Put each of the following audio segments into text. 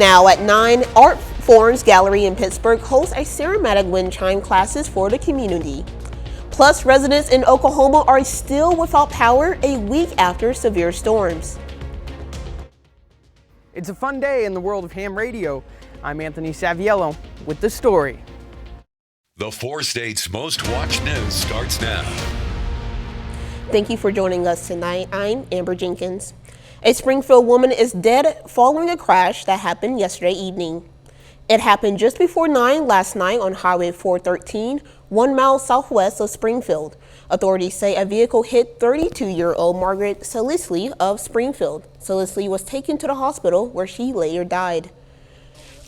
Now at 9, Art Forms Gallery in Pittsburgh hosts a ceramatic wind chime classes for the community. Plus, residents in Oklahoma are still without power a week after severe storms. It's a fun day in the world of ham radio. I'm Anthony Saviello with the story. The 4 states' most watched news starts now. Thank you for joining us tonight. I'm Amber Jenkins. A Springfield woman is dead following a crash that happened yesterday evening. It happened just before 9 last night on Highway 413, 1 mile southwest of Springfield. Authorities say a vehicle hit 32-year-old Margaret Salisley of Springfield. Salisley was taken to the hospital where she later died.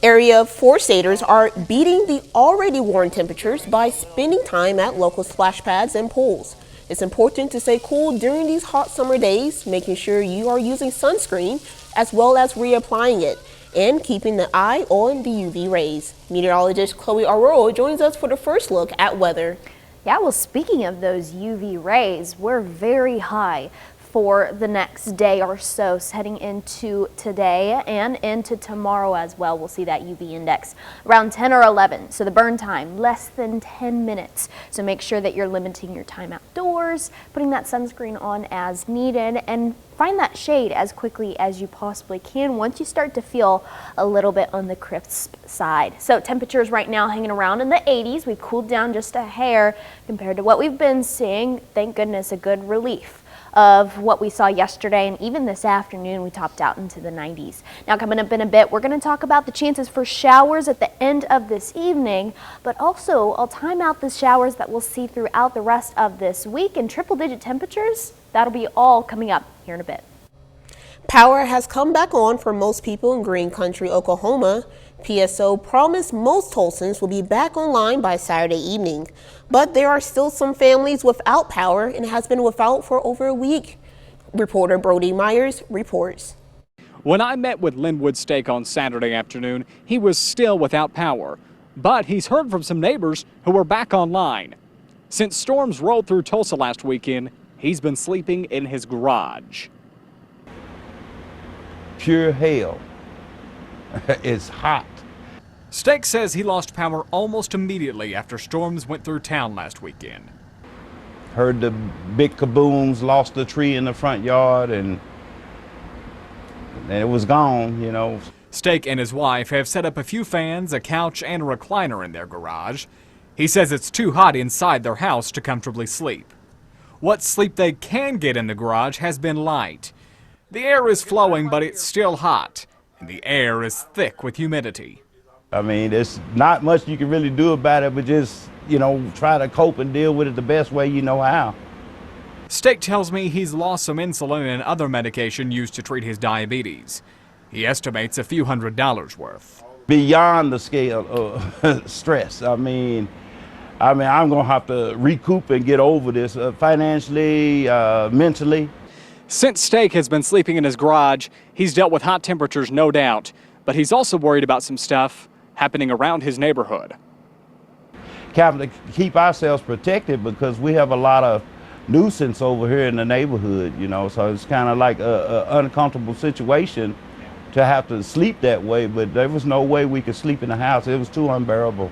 Area 4-staters are beating the already warm temperatures by spending time at local splash pads and pools. It's important to stay cool during these hot summer days, making sure you are using sunscreen as well as reapplying it and keeping the eye on the UV rays. Meteorologist Chloe Arroyo joins us for the first look at weather. Yeah, well, speaking of those UV rays, we're very high for the next day or so, heading into today and into tomorrow as well. We'll see that UV index around 10 or 11. So the burn time, less than 10 minutes. So make sure that you're limiting your time outdoors, putting that sunscreen on as needed, and find that shade as quickly as you possibly can once you start to feel a little bit on the crisp side. So temperatures right now hanging around in the 80s. We've cooled down just a hair compared to what we've been seeing. Thank goodness, a good relief of what we saw yesterday, and even this afternoon we topped out into the 90s. Now coming up in a bit, we're going to talk about the chances for showers at the end of this evening, but also I'll time out the showers that we'll see throughout the rest of this week, and triple-digit temperatures. That'll be all coming up here in a bit. Power has come back on for most people in Green Country, Oklahoma. PSO promised most Tulsans will be back online by Saturday evening, but there are still some families without power and has been without for over a week. Reporter Brody Myers reports. When I met with Linwood Stake on Saturday afternoon, he was still without power, but he's heard from some neighbors who were back online. Since storms rolled through Tulsa last weekend, he's been sleeping in his garage. Pure hell. It's hot. Stake says he lost power almost immediately after storms went through town last weekend. Heard the big kabooms, lost a tree in the front yard, and it was gone, you know. Stake and his wife have set up a few fans, a couch, and a recliner in their garage. He says it's too hot inside their house to comfortably sleep. What sleep they can get in the garage has been light. The air is flowing, but it's still hot, and the air is thick with humidity. I mean, there's not much you can really do about it, but just, you know, try to cope and deal with it the best way you know how. Stake tells me he's lost some insulin and other medication used to treat his diabetes. He estimates a few $100s worth. Beyond the scale of stress. I mean, I'm gonna have to recoup and get over this financially, mentally. Since Stake has been sleeping in his garage, he's dealt with hot temperatures, no doubt, but he's also worried about some stuff happening around his neighborhood. Having to keep ourselves protected because we have a lot of nuisance over here in the neighborhood, you know, so it's kind of like an uncomfortable situation to have to sleep that way, but there was no way we could sleep in the house. It was too unbearable.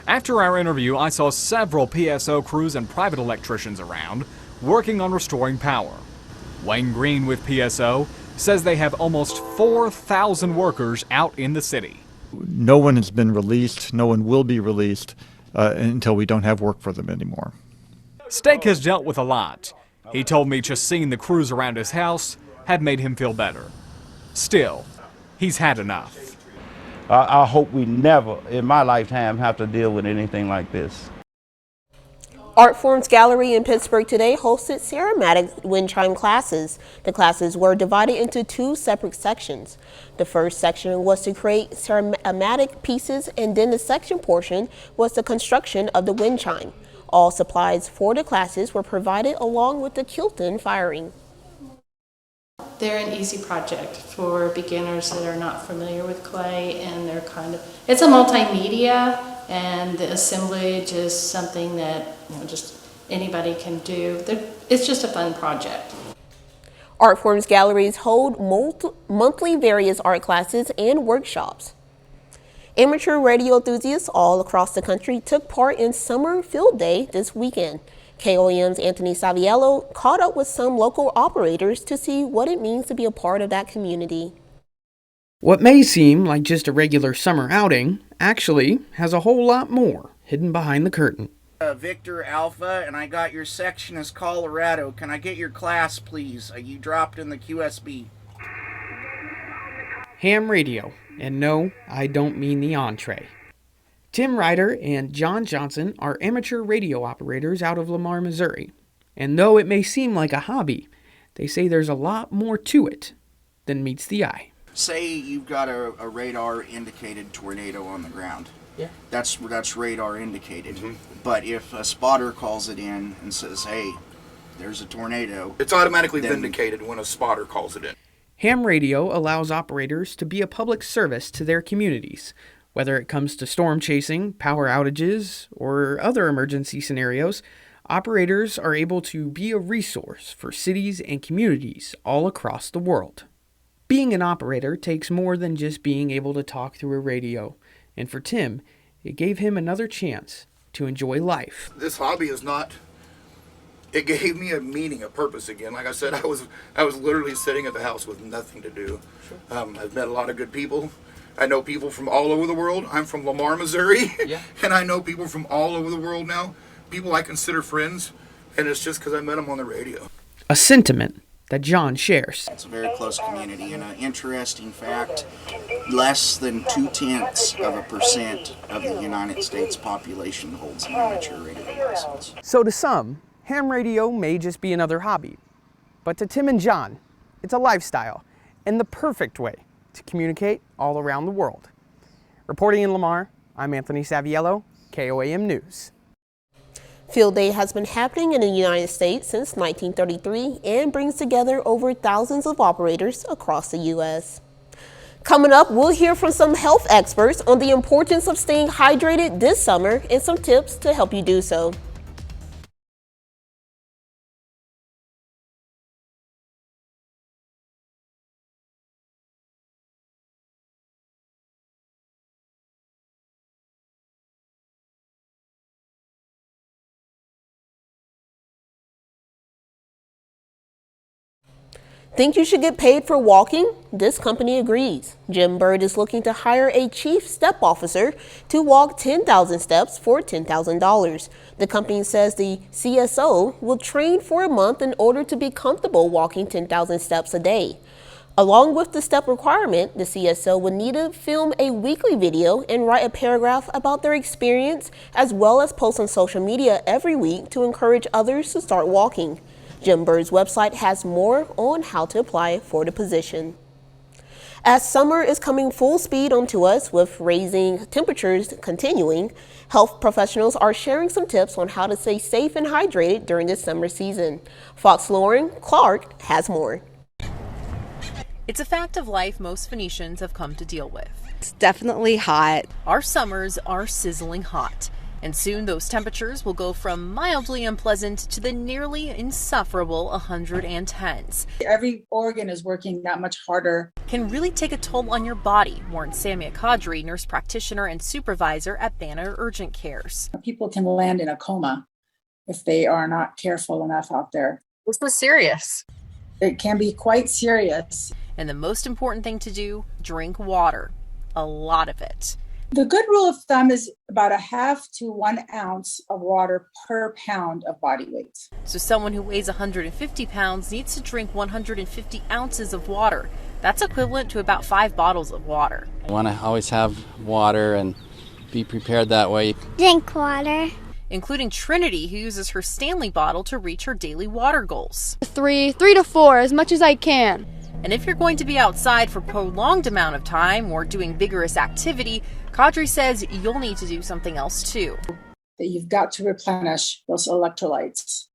After our interview, I saw several PSO crews and private electricians around working on restoring power. Wayne Green with PSO says they have almost 4,000 workers out in the city. No one has been released, no one will be released until we don't have work for them anymore. Stake has dealt with a lot. He told me just seeing the crews around his house had made him feel better. Still, he's had enough. I hope we never in my lifetime have to deal with anything like this. Art Forms Gallery in Pittsburgh today hosted ceramatic wind chime classes. The classes were divided into 2 separate sections. The first section was to create ceramatic pieces, and then the second portion was the construction of the wind chime. All supplies for the classes were provided along with the Kilton firing. They're an easy project for beginners that are not familiar with clay, and they're it's a multimedia, and the assemblage is something that just anybody can do. It's just a fun project. Art forms galleries hold monthly various art classes and workshops. Amateur radio enthusiasts all across the country took part in Summer Field Day this weekend. KOAM's Anthony Saviello caught up with some local operators to see what it means to be a part of that community. What may seem like just a regular summer outing actually has a whole lot more hidden behind the curtain. Victor Alpha, and I got your section as Colorado. Can I get your class, please? You dropped in the QSB. Ham radio, and no, I don't mean the entree. Tim Ryder and John Johnson are amateur radio operators out of Lamar, Missouri. And though it may seem like a hobby, they say there's a lot more to it than meets the eye. Say you've got a radar indicated tornado on the ground. Yeah. That's radar indicated. Mm-hmm. But if a spotter calls it in and says, hey, there's a tornado, it's automatically vindicated when a spotter calls it in. Ham radio allows operators to be a public service to their communities, whether it comes to storm chasing, power outages, or other emergency scenarios. Operators are able to be a resource for cities and communities all across the world. Being an operator takes more than just being able to talk through a radio, and for Tim, it gave him another chance to enjoy life. This hobby is not, it gave me a meaning, a purpose again. Like I said, I was literally sitting at the house with nothing to do. Sure. I've met a lot of good people. I know people from all over the world. I'm from Lamar, Missouri, yeah. And I know people from all over the world now, people I consider friends, and it's just because I met them on the radio. A sentiment that John shares. It's a very close community, and an interesting fact, less than 0.2% of the United States population holds an amateur radio license. So to some, ham radio may just be another hobby, but to Tim and John, it's a lifestyle and the perfect way to communicate all around the world. Reporting in Lamar, I'm Anthony Saviello, KOAM News. Field Day has been happening in the United States since 1933 and brings together over thousands of operators across the U.S. Coming up, we'll hear from some health experts on the importance of staying hydrated this summer and some tips to help you do so. Think you should get paid for walking? This company agrees. Jim Bird is looking to hire a chief step officer to walk 10,000 steps for $10,000. The company says the CSO will train for a month in order to be comfortable walking 10,000 steps a day. Along with the step requirement, the CSO would need to film a weekly video and write a paragraph about their experience, as well as post on social media every week to encourage others to start walking. Jim Bird's website has more on how to apply for the position. As summer is coming full speed onto us with raising temperatures continuing, health professionals are sharing some tips on how to stay safe and hydrated during this summer season. Fox Lauren Clark has more. It's a fact of life most Phoenicians have come to deal with. It's definitely hot. Our summers are sizzling hot. And soon those temperatures will go from mildly unpleasant to the nearly insufferable 110s. Every organ is working that much harder. Can really take a toll on your body, warns Samia Kadri, nurse practitioner and supervisor at Banner Urgent Cares. People can land in a coma if they are not careful enough out there. This was serious. It can be quite serious. And the most important thing to do, drink water. A lot of it. The good rule of thumb is about 1/2 to 1 ounce of water per pound of body weight. So someone who weighs 150 pounds needs to drink 150 ounces of water. That's equivalent to about 5 bottles of water. I want to always have water and be prepared that way. Drink water. Including Trinity, who uses her Stanley bottle to reach her daily water goals. 3 to 4, as much as I can. And if you're going to be outside for a prolonged amount of time or doing vigorous activity, Kadri says you'll need to do something else too. That you've got to replenish those electrolytes.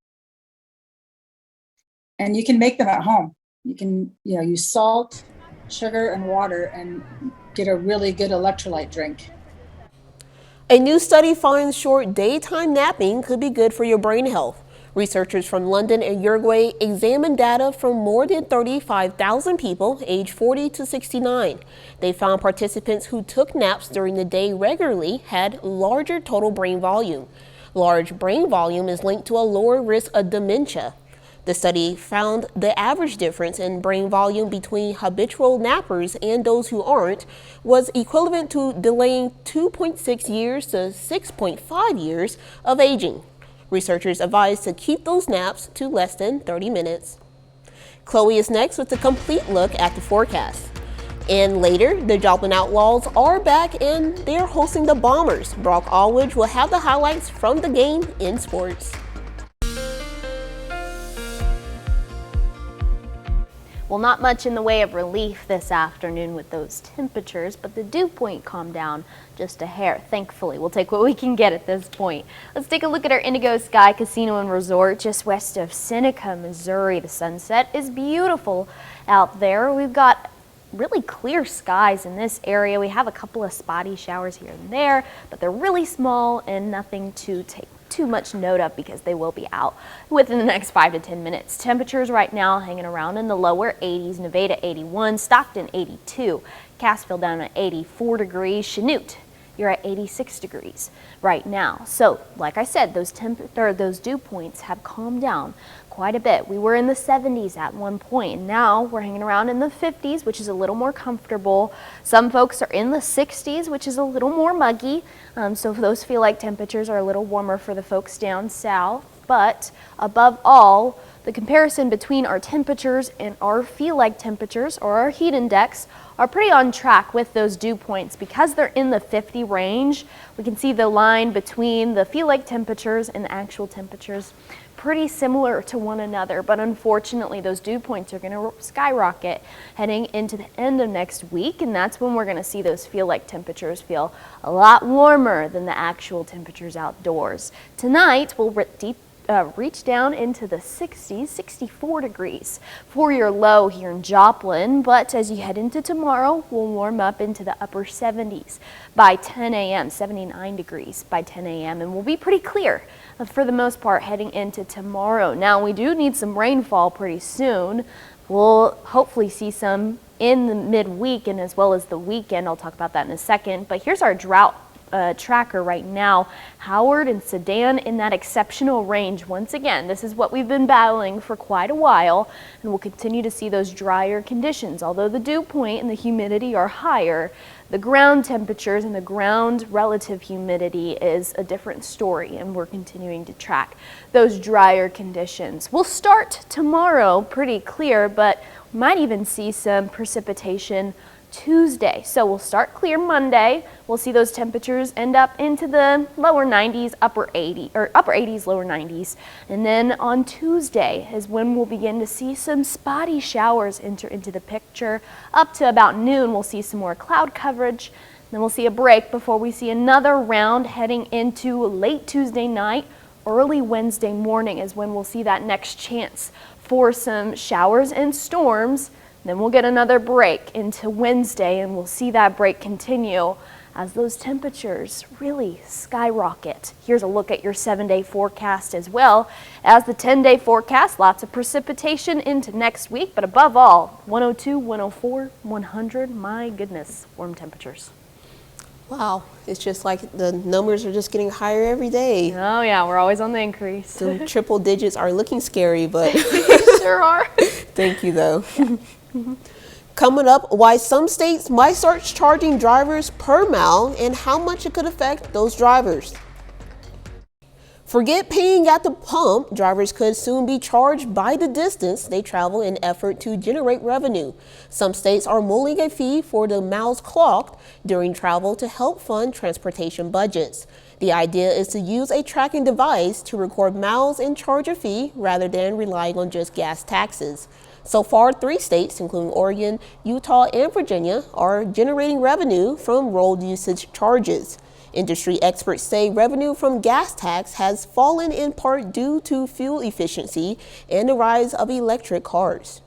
And you can make them at home. You can, use salt, sugar, and water and get a really good electrolyte drink. A new study finds short daytime napping could be good for your brain health. Researchers from London and Uruguay examined data from more than 35,000 people aged 40 to 69. They found participants who took naps during the day regularly had larger total brain volume. Large brain volume is linked to a lower risk of dementia. The study found the average difference in brain volume between habitual nappers and those who aren't was equivalent to delaying 2.6 years to 6.5 years of aging. Researchers advised to keep those naps to less than 30 minutes. Chloe is next with a complete look at the forecast. And later, the Joplin Outlaws are back and they're hosting the Bombers. Brock Allwidge will have the highlights from the game in sports. Well, not much in the way of relief this afternoon with those temperatures, but the dew point calmed down just a hair. Thankfully, we'll take what we can get at this point. Let's take a look at our Indigo Sky Casino and Resort just west of Seneca, Missouri. The sunset is beautiful out there. We've got really clear skies in this area. We have a couple of spotty showers here and there, but they're really small and nothing to take too much note of because they will be out within the next 5 to 10 minutes. Temperatures right now hanging around in the lower 80s. Nevada 81, Stockton 82, Cassville down at 84 degrees, Chanute you're at 86 degrees right now. So like I said, those dew points have calmed down quite a bit. We were in the 70s at one point, and now we're hanging around in the 50s, which is a little more comfortable. Some folks are in the 60s, which is a little more muggy. So those feel like temperatures are a little warmer for the folks down south. But above all, the comparison between our temperatures and our feel like temperatures, or our heat index, are pretty on track with those dew points. Because they're in the 50 range, we can see the line between the feel like temperatures and the actual temperatures pretty similar to one another, but unfortunately those dew points are going to skyrocket heading into the end of next week, and that's when we're going to see those feel like temperatures feel a lot warmer than the actual temperatures outdoors. Tonight we'll reach down into the 60s, 64 degrees for your low here in Joplin, but as you head into tomorrow, we'll warm up into the upper 70s by 10 a.m., 79 degrees by 10 a.m., and we'll be pretty clear for the most part heading into tomorrow. Now, we do need some rainfall pretty soon. We'll hopefully see some in the midweek and as well as the weekend. I'll talk about that in a second, but here's our drought tracker right now. Howard and Sedan in that exceptional range. Once again, this is what we've been battling for quite a while, and we'll continue to see those drier conditions. Although the dew point and the humidity are higher, the ground temperatures and the ground relative humidity is a different story, and we're continuing to track those drier conditions. We'll start tomorrow pretty clear, but we might even see some precipitation Tuesday. So we'll start clear Monday. We'll see those temperatures end up into the lower 90s, upper 80s, lower 90s. And then on Tuesday is when we'll begin to see some spotty showers enter into the picture. Up to about noon, we'll see some more cloud coverage. Then we'll see a break before we see another round heading into late Tuesday night. Early Wednesday morning is when we'll see that next chance for some showers and storms. Then we'll get another break into Wednesday, and we'll see that break continue as those temperatures really skyrocket. Here's a look at your 7-day forecast as well as the 10-day forecast. Lots of precipitation into next week, but above all, 102, 104, 100, my goodness, warm temperatures. Wow, it's just like the numbers are just getting higher every day. Oh yeah, we're always on the increase. The triple digits are looking scary, but sure are. Thank you though. Yeah. Coming up, why some states might start charging drivers per mile and how much it could affect those drivers. Forget paying at the pump. Drivers could soon be charged by the distance they travel in an effort to generate revenue. Some states are mulling a fee for the miles clocked during travel to help fund transportation budgets. The idea is to use a tracking device to record miles and charge a fee rather than relying on just gas taxes. So far, 3 states, including Oregon, Utah, and Virginia, are generating revenue from road usage charges. Industry experts say revenue from gas tax has fallen in part due to fuel efficiency and the rise of electric cars.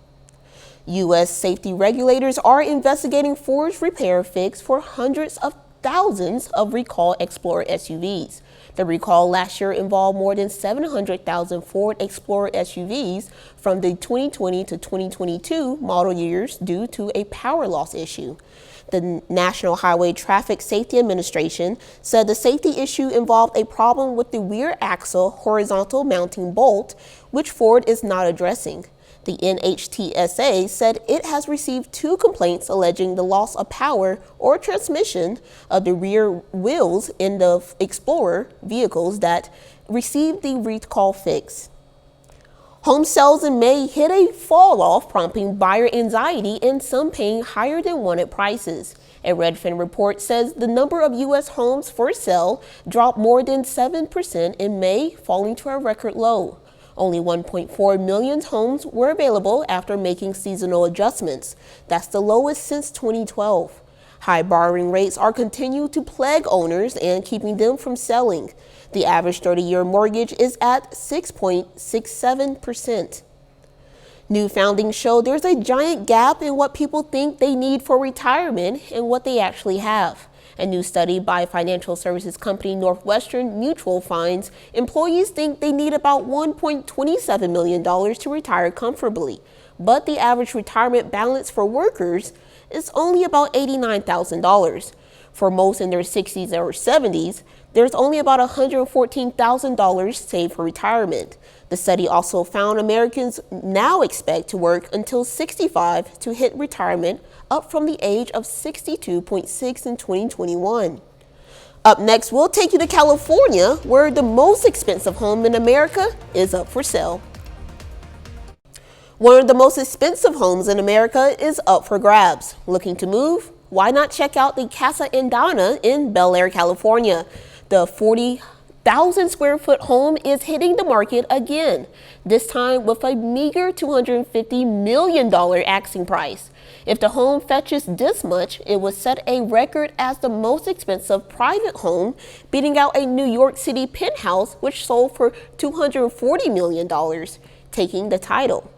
U.S. safety regulators are investigating forged repair fix for hundreds of thousands of recall Explorer SUVs. The recall last year involved more than 700,000 Ford Explorer SUVs from the 2020 to 2022 model years due to a power loss issue. The National Highway Traffic Safety Administration said the safety issue involved a problem with the rear axle horizontal mounting bolt, which Ford is not addressing. The NHTSA said it has received 2 complaints alleging the loss of power or transmission of the rear wheels in the Explorer vehicles that received the recall fix. Home sales in May hit a fall off, prompting buyer anxiety and some paying higher than wanted prices. A Redfin report says the number of U.S. homes for sale dropped more than 7% in May, falling to a record low. Only 1.4 million homes were available after making seasonal adjustments. That's the lowest since 2012. High borrowing rates are continuing to plague owners and keeping them from selling. The average 30-year mortgage is at 6.67%. New foundings show there's a giant gap in what people think they need for retirement and what they actually have. A new study by financial services company Northwestern Mutual finds employees think they need about $1.27 million to retire comfortably, but the average retirement balance for workers is only about $89,000. For most in their 60s or 70s, there's only about $114,000 saved for retirement. The study also found Americans now expect to work until 65 to hit retirement, up from the age of 62.6 in 2021. Up next, we'll take you to California, where the most expensive home in America is up for sale. One of the most expensive homes in America is up for grabs. Looking to move? Why not check out the Casa Indana in Bel Air, California? The 40,000 square foot home is hitting the market again, this time with a meager $250 million asking price. If the home fetches this much, it would set a record as the most expensive private home, beating out a New York City penthouse which sold for $240 million, taking the title.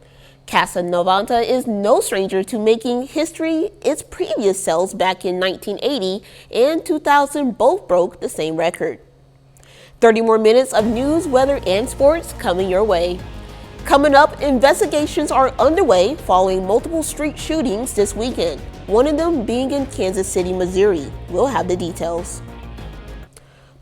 Casa Novanta is no stranger to making history. Its previous sales back in 1980 and 2000 both broke the same record. 30 more minutes of news, weather, and sports coming your way. Coming up, investigations are underway following multiple street shootings this weekend, one of them being in Kansas City, Missouri. We'll have the details.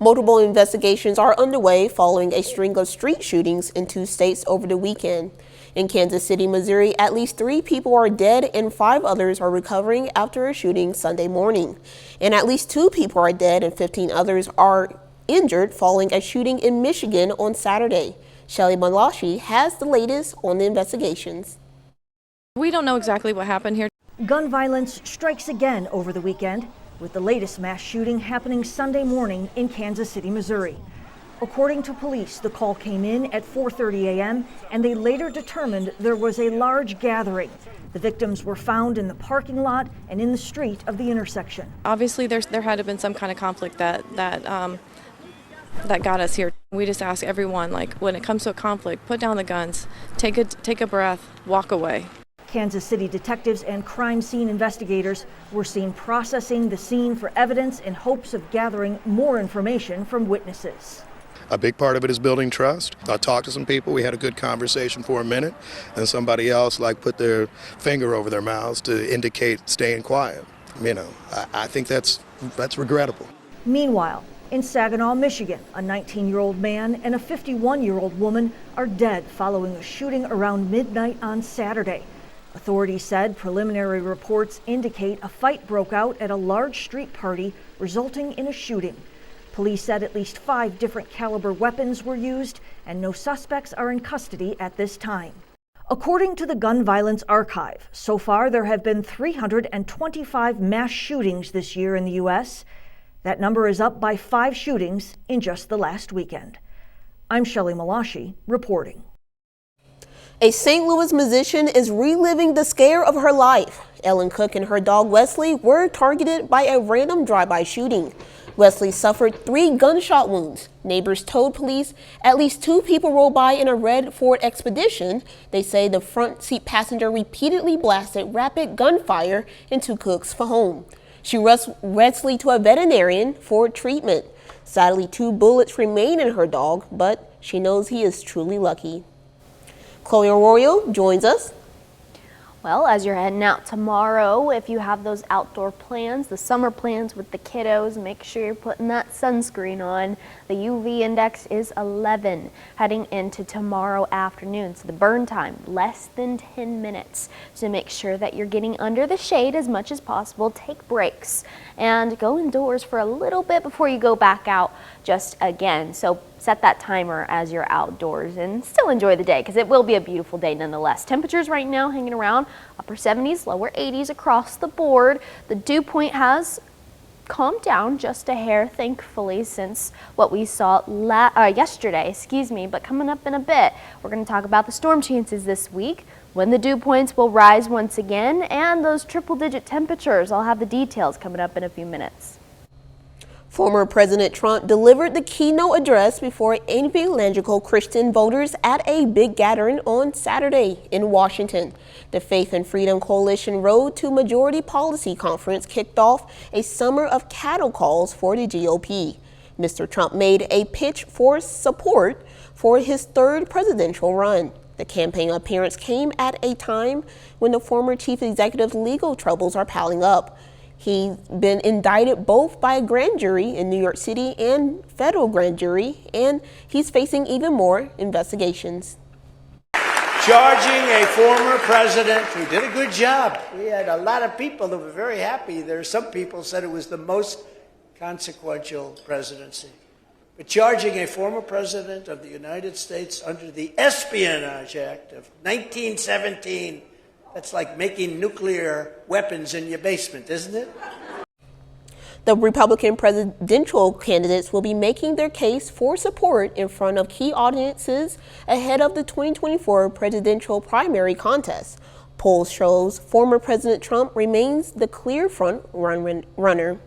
Multiple investigations are underway following a string of street shootings in 2 states over the weekend. In Kansas City, Missouri, at least 3 people are dead and 5 others are recovering after a shooting Sunday morning. And at least 2 people are dead and 15 others are injured following a shooting in Michigan on Saturday. Shelly Malashi has the latest on the investigations. We don't know exactly what happened here. Gun violence strikes again over the weekend, with the latest mass shooting happening Sunday morning in Kansas City, Missouri. According to police, the call came in at 4:30 a.m. and they later determined there was a large gathering. The victims were found in the parking lot and in the street of the intersection. Obviously, there had to have been some kind of conflict that got us here. We just ask everyone, like, when it comes to a conflict, put down the guns, take a breath, walk away. Kansas City detectives and crime scene investigators were seen processing the scene for evidence in hopes of gathering more information from witnesses. A big part of it is building trust. I talked to some people, we had a good conversation for a minute, and somebody else put their finger over their mouths to indicate staying quiet. I think that's regrettable. Meanwhile, in Saginaw, Michigan, a 19-year-old man and a 51-year-old woman are dead following a shooting around midnight on Saturday. Authorities said preliminary reports indicate a fight broke out at a large street party, resulting in a shooting. Police said at least 5 different caliber weapons were used, and no suspects are in custody at this time. According to the Gun Violence Archive, so far there have been 325 mass shootings this year in the U.S. That number is up by 5 shootings in just the last weekend. I'm Shelly Malashi reporting. A St. Louis musician is reliving the scare of her life. Ellen Cook and her dog Wesley were targeted by a random drive-by shooting. Wesley suffered 3 gunshot wounds. Neighbors told police at least 2 people rolled by in a red Ford Expedition. They say the front seat passenger repeatedly blasted rapid gunfire into Cook's home. She rushed Wesley to a veterinarian for treatment. Sadly, 2 bullets remain in her dog, but she knows he is truly lucky. Chloe Arroyo joins us. Well, as you're heading out tomorrow, if you have those outdoor plans, the summer plans with the kiddos, make sure you're putting that sunscreen on. The UV index is 11 heading into tomorrow afternoon. So the burn time, less than 10 minutes. So make sure that you're getting under the shade as much as possible. Take breaks and go indoors for a little bit before you go back out just again. So set that timer as you're outdoors and still enjoy the day because it will be a beautiful day nonetheless. Temperatures right now hanging around upper 70s, lower 80s across the board. The dew point has calmed down just a hair, thankfully, since what we saw yesterday, but coming up in a bit, we're going to talk about the storm chances this week, when the dew points will rise once again, and those triple-digit temperatures. I'll have the details coming up in a few minutes. Former President Trump delivered the keynote address before evangelical Christian voters at a big gathering on Saturday in Washington. The Faith and Freedom Coalition Road to Majority Policy Conference kicked off a summer of cattle calls for the GOP. Mr. Trump made a pitch for support for his third presidential run. The campaign appearance came at a time when the former chief executive's legal troubles are piling up. He's been indicted both by a grand jury in New York City and federal grand jury, and he's facing even more investigations. Charging a former president who did a good job. We had a lot of people that were very happy. There are some people said it was the most consequential presidency. But charging a former president of the United States under the Espionage Act of 1917, that's like making nuclear weapons in your basement, isn't it? The Republican presidential candidates will be making their case for support in front of key audiences ahead of the 2024 presidential primary contest. Polls shows former President Trump remains the clear front runner.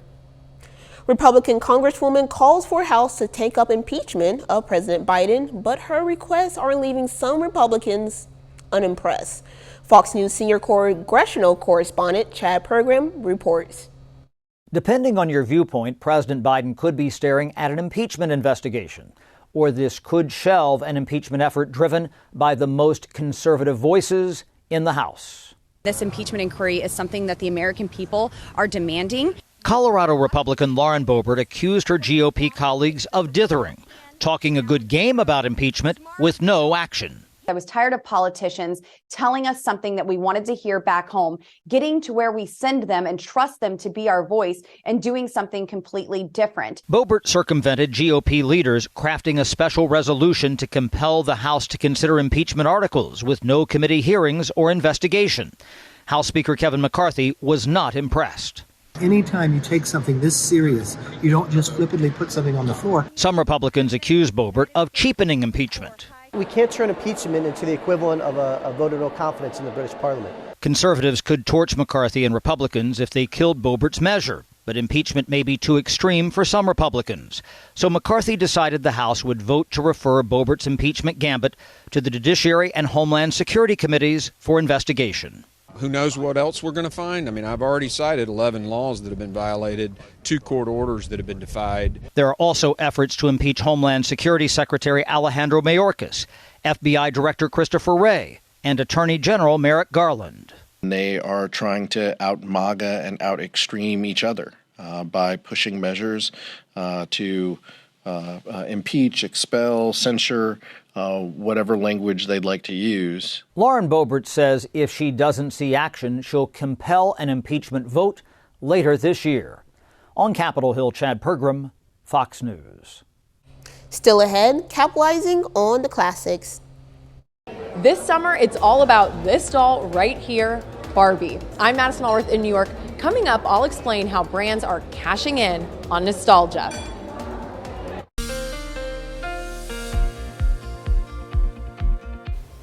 Republican Congresswoman calls for House to take up impeachment of President Biden, but her requests are leaving some Republicans unimpressed. Fox News senior congressional correspondent Chad Pergram reports. Depending on your viewpoint, President Biden could be staring at an impeachment investigation, or this could shelve an impeachment effort driven by the most conservative voices in the House. This impeachment inquiry is something that the American people are demanding. Colorado Republican Lauren Boebert accused her GOP colleagues of dithering, talking a good game about impeachment with no action. I was tired of politicians telling us something that we wanted to hear back home, getting to where we send them and trust them to be our voice and doing something completely different. Boebert circumvented GOP leaders crafting a special resolution to compel the House to consider impeachment articles with no committee hearings or investigation. House Speaker Kevin McCarthy was not impressed. Anytime you take something this serious, you don't just flippantly put something on the floor. Some Republicans accuse Boebert of cheapening impeachment. We can't turn impeachment into the equivalent of a vote of no confidence in the British Parliament. Conservatives could torch McCarthy and Republicans if they killed Boebert's measure, but impeachment may be too extreme for some Republicans. So McCarthy decided the House would vote to refer Boebert's impeachment gambit to the Judiciary and Homeland Security Committees for investigation. Who knows what else we're going to find? I mean, I've already cited 11 laws that have been violated, 2 court orders that have been defied. There are also efforts to impeach Homeland Security Secretary Alejandro Mayorkas, FBI Director Christopher Wray, and Attorney General Merrick Garland. They are trying to out-MAGA and out-extreme each other by pushing measures to impeach, expel, censure, whatever language they'd like to use. Lauren Boebert says if she doesn't see action, she'll compel an impeachment vote later this year. On Capitol Hill, Chad Pergram, Fox News. Still ahead, capitalizing on the classics. This summer, it's all about this doll right here, Barbie. I'm Madison Allworth in New York. Coming up, I'll explain how brands are cashing in on nostalgia.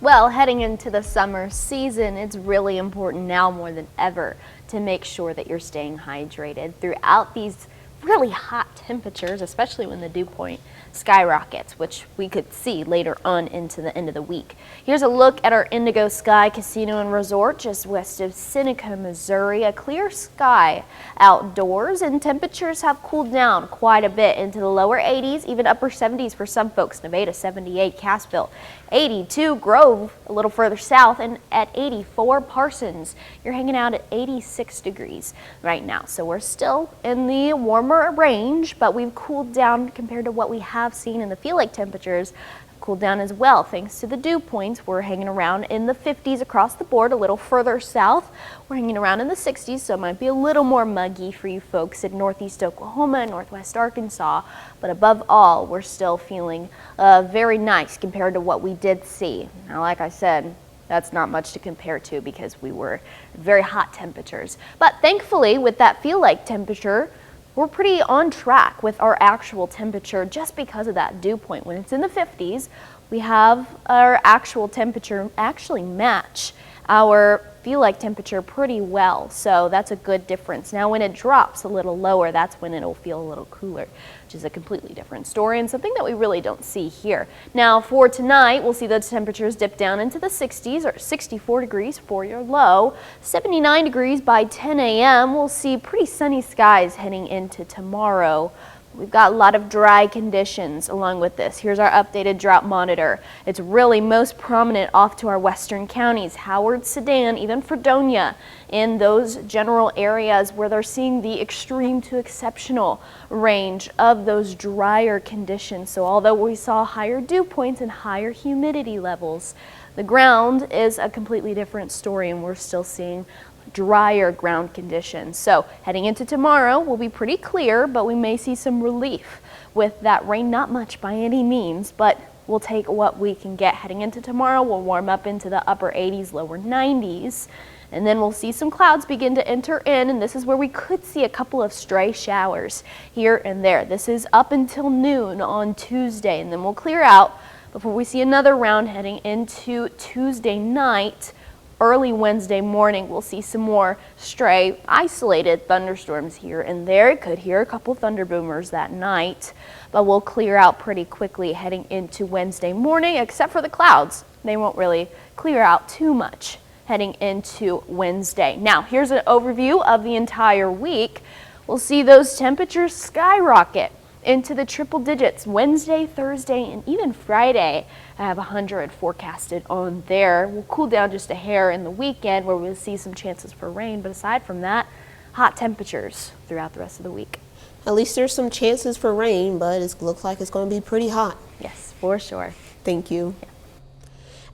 Well, heading into the summer season, it's really important now more than ever to make sure that you're staying hydrated throughout these really hot temperatures, especially when the dew point skyrockets, which we could see later on into the end of the week. Here's a look at our Indigo Sky Casino and Resort just west of Seneca, Missouri. A clear sky outdoors, and temperatures have cooled down quite a bit into the lower 80s, even upper 70s for some folks. Nevada 78, Cassville 82, Grove a little further south, and at 84, Parsons. You're hanging out at 86 degrees right now. So we're still in the warmer range, but we've cooled down compared to what we have seen in the feel-like temperatures. Cooled down as well thanks to the dew points. We're hanging around in the 50s across the board. A little further south, we're hanging around in the 60s, so it might be a little more muggy for you folks in northeast Oklahoma and northwest Arkansas. But above all, we're still feeling very nice compared to what we did see. Now, like I said, that's not much to compare to because we were very hot temperatures. But thankfully, with that feel-like temperature, we're pretty on track with our actual temperature just because of that dew point. When it's in the 50s, we have our actual temperature actually match our feel-like temperature pretty well. So that's a good difference. Now, when it drops a little lower, that's when it'll feel a little cooler, which is a completely different story and something that we really don't see here. Now, for tonight, we'll see those temperatures dip down into the 60s, or 64 degrees for your low, 79 degrees by 10 a.m. We'll see pretty sunny skies heading into tomorrow. We've got a lot of dry conditions along with this. Here's our updated drought monitor. It's really most prominent off to our western counties, Howard, Sedan, even Fredonia, in those general areas where they're seeing the extreme to exceptional range of those drier conditions. So although we saw higher dew points and higher humidity levels, the ground is a completely different story, and we're still seeing drier ground conditions. So heading into tomorrow will be pretty clear, but we may see some relief with that rain. Not much by any means, but we'll take what we can get. Heading into tomorrow, we'll warm up into the upper 80s, lower 90s, and then we'll see some clouds begin to enter in, and this is where we could see a couple of stray showers here and there. This is up until noon on Tuesday, and then we'll clear out before we see another round heading into Tuesday night. Early Wednesday morning, we'll see some more stray, isolated thunderstorms here and there. Could hear a couple thunder boomers that night, but we'll clear out pretty quickly heading into Wednesday morning, except for the clouds. They won't really clear out too much heading into Wednesday. Now, here's an overview of the entire week. We'll see those temperatures skyrocket into the triple digits Wednesday, Thursday, and even Friday. I have 100 forecasted on there. We'll cool down just a hair in the weekend where we'll see some chances for rain, but aside from that, hot temperatures throughout the rest of the week. At least there's some chances for rain, but it looks like it's going to be pretty hot. Yes, for sure. Thank you. Yeah.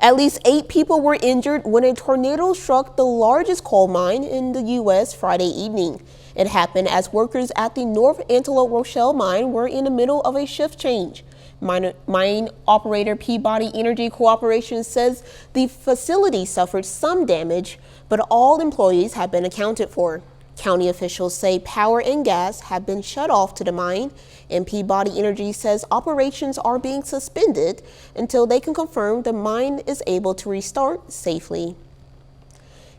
At least 8 people were injured when a tornado struck the largest coal mine in the U.S. Friday evening. It happened as workers at the North Antelope Rochelle mine were in the middle of a shift change. Mine operator Peabody Energy Corporation says the facility suffered some damage, but all employees have been accounted for. County officials say power and gas have been shut off to the mine, and Peabody Energy says operations are being suspended until they can confirm the mine is able to restart safely.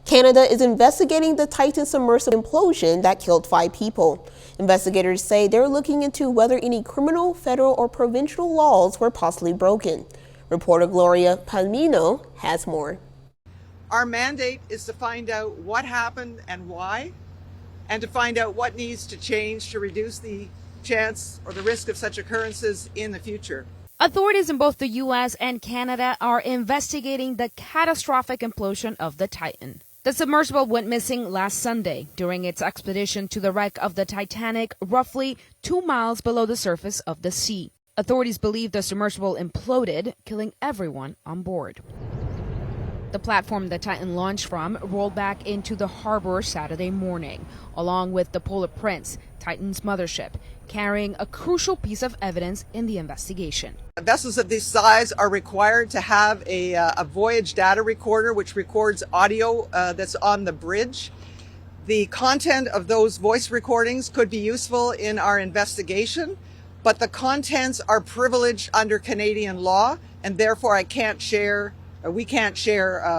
Canada is investigating the Titan submersible implosion that killed 5 people. Investigators say they're looking into whether any criminal, federal, or provincial laws were possibly broken. Reporter Gloria Palmino has more. Our mandate is to find out what happened and why, and to find out what needs to change to reduce the chance or the risk of such occurrences in the future. Authorities in both the U.S. and Canada are investigating the catastrophic implosion of the Titan. The submersible went missing last Sunday during its expedition to the wreck of the Titanic, roughly 2 miles below the surface of the sea. Authorities believe the submersible imploded, killing everyone on board. The platform the Titan launched from rolled back into the harbor Saturday morning, along with the Polar Prince, Titan's mothership, carrying a crucial piece of evidence in the investigation. Vessels of this size are required to have a voyage data recorder, which records audio that's on the bridge. The content of those voice recordings could be useful in our investigation, but the contents are privileged under Canadian law, and therefore we can't share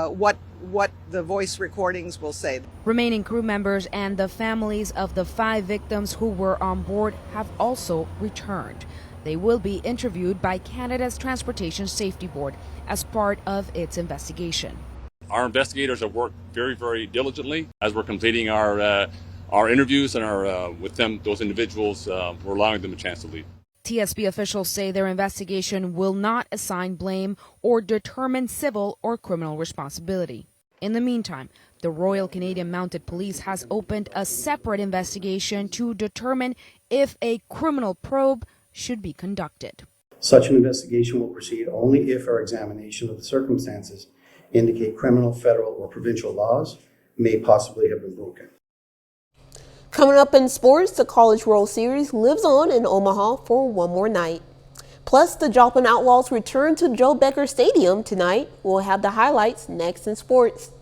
what what the voice recordings will say. Remaining crew members and the families of the 5 victims who were on board have also returned. They will be interviewed by Canada's Transportation Safety Board as part of its investigation. Our investigators have worked very, very diligently as we're completing our interviews and with them, those individuals, we're allowing them a chance to leave. TSB officials say their investigation will not assign blame or determine civil or criminal responsibility. In the meantime, the Royal Canadian Mounted Police has opened a separate investigation to determine if a criminal probe should be conducted. Such an investigation will proceed only if our examination of the circumstances indicate criminal, federal, or provincial laws may possibly have been broken. Coming up in sports, the College World Series lives on in Omaha for one more night. Plus, the Joplin Outlaws return to Joe Becker Stadium tonight. We'll have the highlights next in sports.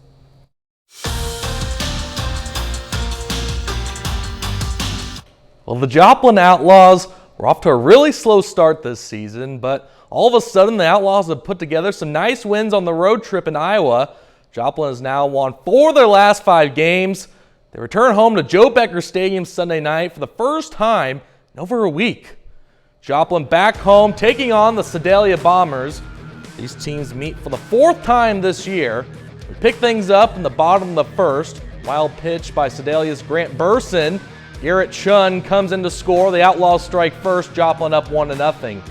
Well, the Joplin Outlaws were off to a really slow start this season, but all of a sudden the Outlaws have put together some nice wins on the road trip in Iowa. Joplin has now won 4 of their last 5 games. They return home to Joe Becker Stadium Sunday night for the first time in over a week. Joplin back home taking on the Sedalia Bombers. These teams meet for the 4th time this year. We pick things up in the bottom of the first. Wild pitch by Sedalia's Grant Burson. Garrett Chun comes in to score. The Outlaws strike first. Joplin up 1-0.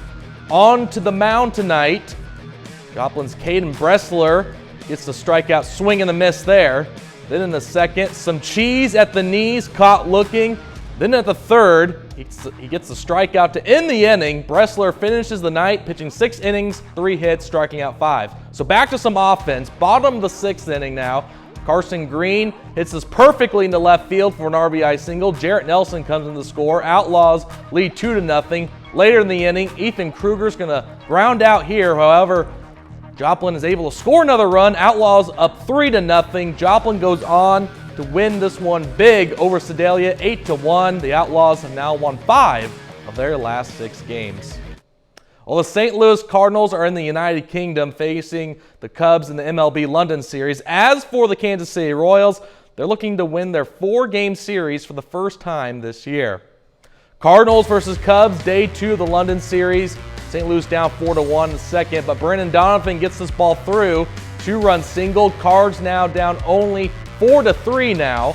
On to the mound tonight. Joplin's Caden Bressler gets the strikeout swing and a miss there. Then in the second, some cheese at the knees, caught looking. Then at the third, he gets the strikeout to end the inning. Bressler finishes the night, pitching 6 innings, 3 hits, striking out 5. So back to some offense. Bottom of the 6th inning now. Carson Green hits this perfectly into left field for an RBI single. Jarrett Nelson comes in to score. Outlaws lead 2-0. Later in the inning, Ethan Kruger's going to ground out here. However, Joplin is able to score another run. Outlaws up 3-0. Joplin goes on to win this one big over Sedalia 8-1. The Outlaws have now won 5 of their last 6 games. Well, the St. Louis Cardinals are in the United Kingdom facing the Cubs in the MLB London Series. As for the Kansas City Royals, they're looking to win their 4-game series for the first time this year. Cardinals versus Cubs, day 2 of the London Series. St. Louis down 4-1 in the second, but Brendan Donovan gets this ball through. 2-run single. Cards now down only 4-3 now.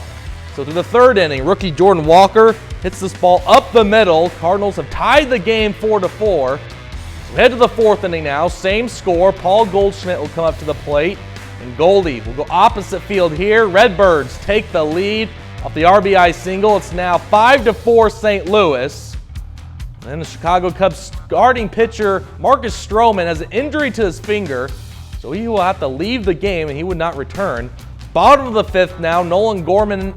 So through the 3rd inning, rookie Jordan Walker hits this ball up the middle. Cardinals have tied the game 4-4. So head to the 4th inning now. Same score. Paul Goldschmidt will come up to the plate. And Goldie will go opposite field here. Redbirds take the lead off the RBI single. It's now 5-4 St. Louis. And the Chicago Cubs starting pitcher Marcus Stroman has an injury to his finger, so he will have to leave the game and he would not return. Bottom of the 5th now, Nolan Gorman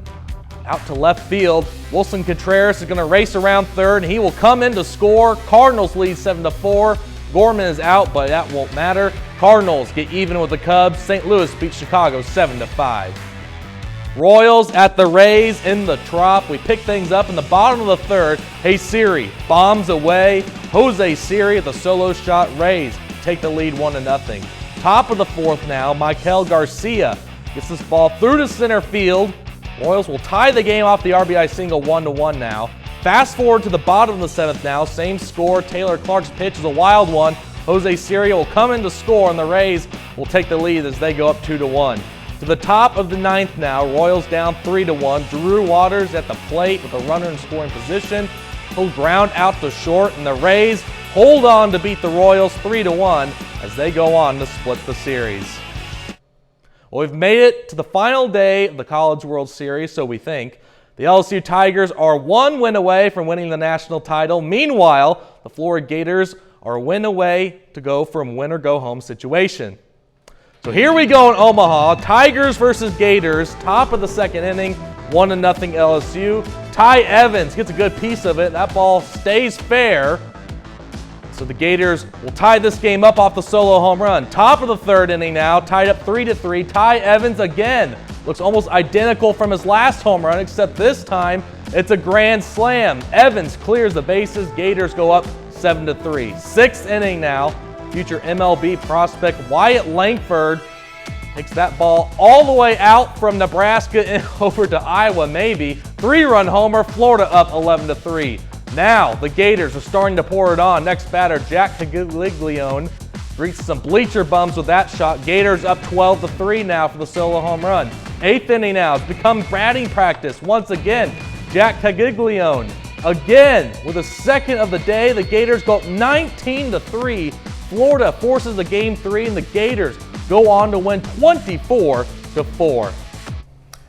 out to left field. Wilson Contreras is going to race around 3rd, and he will come in to score. Cardinals lead 7-4. Gorman is out, but that won't matter. Cardinals get even with the Cubs. St. Louis beats Chicago 7-5. Royals at the Rays in the Trop. We pick things up in the bottom of the 3rd. Hey Siri bombs away. Jose Siri at the solo shot. Rays take the lead 1-0. Top of the 4th now. Michael Garcia gets this ball through to center field. Royals will tie the game off the RBI single 1-1 now. Fast forward to the bottom of the 7th now. Same score. Taylor Clark's pitch is a wild one. Jose Siri will come in to score, and the Rays will take the lead as they go up 2-1. To the top of the 9th now, Royals down 3-1. Drew Waters at the plate with a runner in scoring position. He'll ground out to short, and the Rays hold on to beat the Royals 3-1 as they go on to split the series. Well, we've made it to the final day of the College World Series, so we think. The LSU Tigers are 1 win away from winning the national title. Meanwhile, the Florida Gators are a win away to go from win or go home situation. So here we go in Omaha, Tigers versus Gators, top of the 2nd inning, 1-0 LSU. Ty Evans gets a good piece of it. That ball stays fair. So the Gators will tie this game up off the solo home run. Top of the 3rd inning now, tied up 3-3. Ty Evans again looks almost identical from his last home run, except this time it's a grand slam. Evans clears the bases. Gators go up 7-3. 6th inning now. Future MLB prospect Wyatt Langford Takes that ball all the way out from Nebraska and over to Iowa, maybe. 3-run homer, Florida up 11-3. Now the Gators are starting to pour it on. Next batter, Jack Cagiglione, reached some bleacher bums with that shot. Gators up 12-3 now for the solo home run. 8th inning now. It's become batting practice once again. Jack Cagiglione again with a second of the day. The Gators go up 19-3. Florida forces a game 3, and the Gators go on to win 24-4.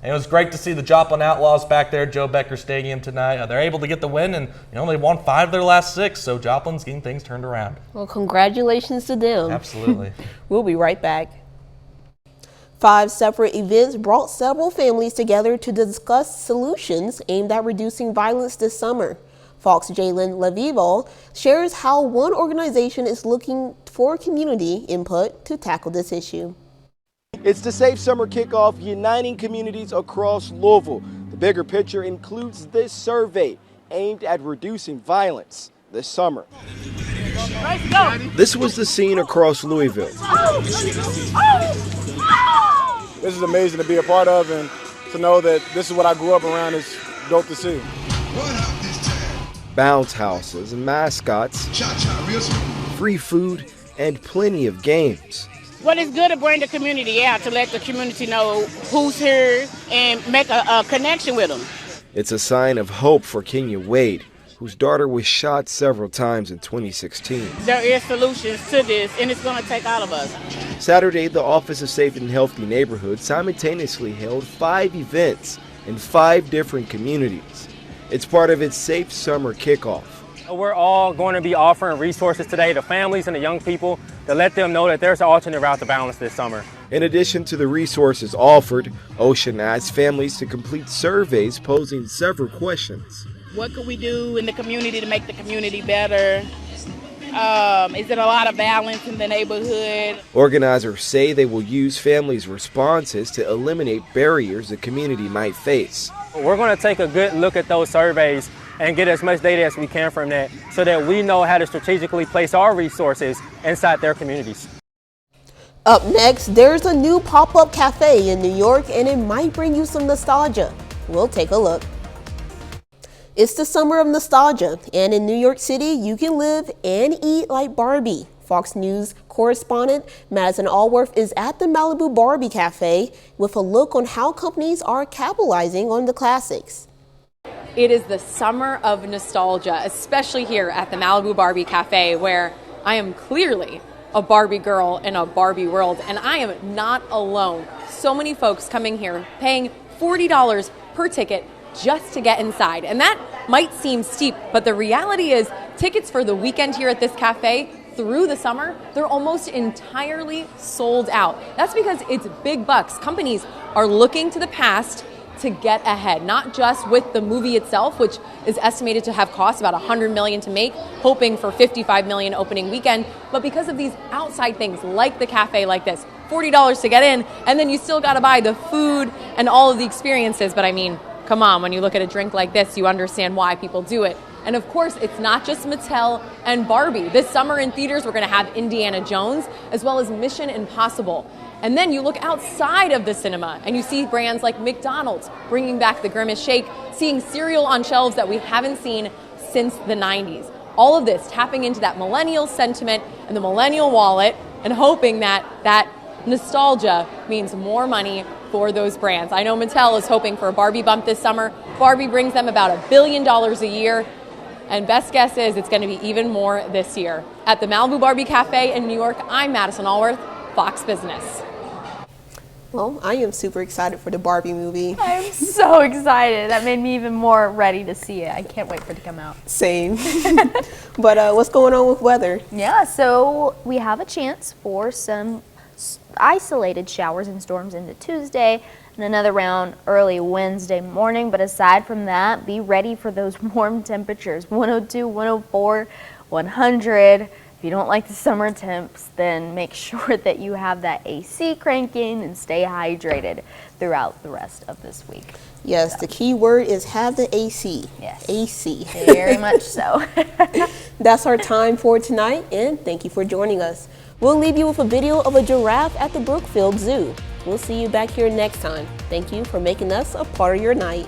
And it was great to see the Joplin Outlaws back there at Joe Becker Stadium tonight. They're able to get the win, and they won 5 of their last 6, so Joplin's getting things turned around. Well, congratulations to them. Absolutely. We'll be right back. 5 separate events brought several families together to discuss solutions aimed at reducing violence this summer. Fox Jalen Levivo shares how one organization is looking for community input to tackle this issue. It's the Safe Summer Kickoff, uniting communities across Louisville. The bigger picture includes this survey aimed at reducing violence this summer. This was the scene across Louisville. This is amazing to be a part of, and to know that this is what I grew up around is dope to see. Bounce houses and mascots, free food, and plenty of games. Well, it's good to bring the community out to let the community know who's here and make a connection with them. It's a sign of hope for Kenya Wade, whose daughter was shot several times in 2016. There is solutions to this, and it's going to take all of us. Saturday, the Office of Safe and Healthy Neighborhoods simultaneously held 5 events in 5 different communities. It's part of its Safe Summer Kickoff. We're all going to be offering resources today to families and the young people to let them know that there's an alternate route to balance this summer. In addition to the resources offered, Ocean asked families to complete surveys posing several questions. What could we do in the community to make the community better? Is there a lot of violence in the neighborhood? Organizers say they will use families' responses to eliminate barriers the community might face. We're going to take a good look at those surveys and get as much data as we can from that so that we know how to strategically place our resources inside their communities. Up next, there's a new pop-up cafe in New York, and it might bring you some nostalgia. We'll take a look. It's the summer of nostalgia, and in New York City, you can live and eat like Barbie. Fox News correspondent Madison Allworth is at the Malibu Barbie Cafe with a look on how companies are capitalizing on the classics. It is the summer of nostalgia, especially here at the Malibu Barbie Cafe, where I am clearly a Barbie girl in a Barbie world, and I am not alone. So many folks coming here paying $40 per ticket just to get inside. And that might seem steep, but the reality is tickets for the weekend here at this cafe through the summer, they're almost entirely sold out. That's because it's big bucks. Companies are looking to the past to get ahead, not just with the movie itself, which is estimated to have cost about $100 million to make, hoping for $55 million opening weekend, but because of these outside things like the cafe like this, $40 to get in, and then you still gotta buy the food and all of the experiences. But I mean, come on, when you look at a drink like this, you understand why people do it. And of course, it's not just Mattel and Barbie. This summer in theaters, we're gonna have Indiana Jones, as well as Mission Impossible. And then you look outside of the cinema and you see brands like McDonald's bringing back the Grimace Shake, seeing cereal on shelves that we haven't seen since the 90s. All of this tapping into that millennial sentiment and the millennial wallet and hoping that that nostalgia means more money for those brands. I know Mattel is hoping for a Barbie bump this summer. Barbie brings them about $1 billion a year. And best guess is it's going to be even more this year. At the Malibu Barbie Cafe in New York, I'm Madison Allworth, Fox Business. Well, I am super excited for the Barbie movie. I'm so excited. That made me even more ready to see it. I can't wait for it to come out. Same. But what's going on with weather? Yeah, so we have a chance for some isolated showers and storms into Tuesday and another round early Wednesday morning. But aside from that, be ready for those warm temperatures, 102, 104, 100. If you don't like the summer temps, then make sure that you have that AC cranking and stay hydrated throughout the rest of this week. Yes, the key word is have the AC. Yes. AC. Very much so. That's our time for tonight, and thank you for joining us. We'll leave you with a video of a giraffe at the Brookfield Zoo. We'll see you back here next time. Thank you for making us a part of your night.